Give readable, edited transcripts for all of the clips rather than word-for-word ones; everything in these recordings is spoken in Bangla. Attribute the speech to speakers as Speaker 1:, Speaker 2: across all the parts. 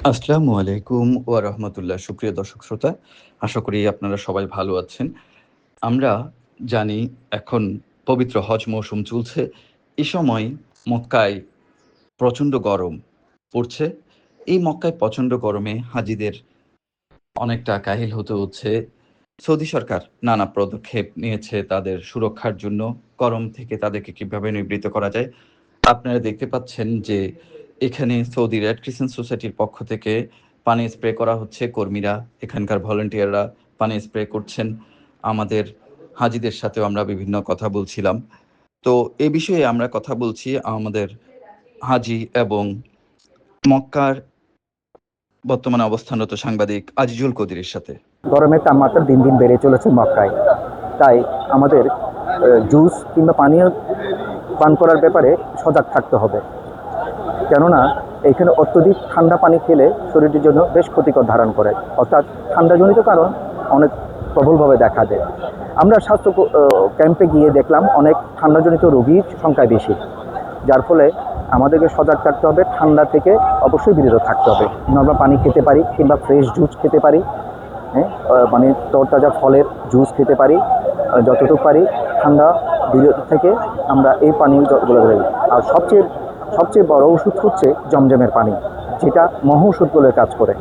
Speaker 1: আসসালামু আলাইকুম ওয়া রাহমাতুল্লাহ। সুপ্রিয় দর্শক শ্রোতা, আশা করি আপনারা সবাই ভালো আছেন। আমরা জানি এখন পবিত্র হজ মৌসুম চলছে। এ সময় মক্কায় প্রচণ্ড গরম পড়ছে। এই মক্কায় প্রচণ্ড গরমে হাজিদের অনেকটা কাহিল হতে হচ্ছে। সৌদি সরকার নানা পদক্ষেপ নিয়েছে তাদের সুরক্ষার জন্য। গরম থেকে তাদেরকে কিভাবে নিবৃত্ত করা যায়। আপনারা দেখতে পাচ্ছেন যে এখানে সৌদি রেড ক্রিসেন্ট সোসাইটির পক্ষ থেকে পানি স্প্রে করা হচ্ছে। কর্মীরা, এখানকার ভলান্টিয়াররা পানি স্প্রে করছেন। আমাদের হাজিদের সাথেও আমরা বিভিন্ন কথা বলছিলাম। তো এ বিষয়ে আমরা কথা বলছি আমাদের হাজি এবং মক্কার বর্তমানে অবস্থানরত সাংবাদিক আজিজুল কদিরের সাথে।
Speaker 2: গরমের তাপমাত্রা দিন দিন বেড়ে চলেছে মক্কায়। তাই আমাদের জুস কিংবা পানীয় পান করার ব্যাপারে সজাগ থাকতে হবে। কেননা এখানে অত্যধিক ঠান্ডা পানি খেলে শরীরের জন্য বেশ ক্ষতিকর ধারণ করে, অর্থাৎ ঠান্ডাজনিত কারণ অনেক প্রবলভাবে দেখা দেয়। আমরা স্বাস্থ্য ক্যাম্পে গিয়ে দেখলাম অনেক ঠান্ডাজনিত রোগীর সংখ্যা বেশি, যার ফলে আমাদেরকে সজাগ থাকতে হবে। ঠান্ডা থেকে অবশ্যই বিরত থাকতে হবে। নর্মাল পানি খেতে পারি কিংবা ফ্রেশ জুস খেতে পারি, হ্যাঁ, মানে তরতাজা ফলের জুস খেতে পারি। যতটুকু পারি ঠান্ডা বিরত থেকে আমরা এই পানীয়গুলো দেব। আর সবচেয়ে বড় ওষুধ হচ্ছে জমজমের পানি, যেটা মহৌষধগুলোর কাজ করে,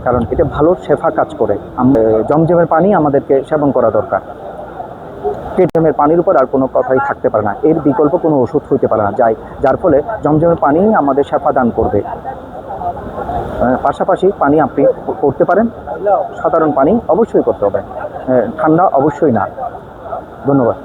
Speaker 2: কারণ এটা ভালো শেফা কাজ করে। জমজমের পানি আমাদেরকে সেবন করা দরকার। জমজমের পানির উপর আর কোনো কথাই থাকতে পারে না, এর বিকল্প কোনো ওষুধ হইতে পারে না, যার ফলে জমজমের পানি আমাদের শেফা দান করবে। পাশাপাশি পানি আপনি করতে পারেন, সাধারণ পানি অবশ্যই করতে হবে, ঠান্ডা অবশ্যই না। ধন্যবাদ।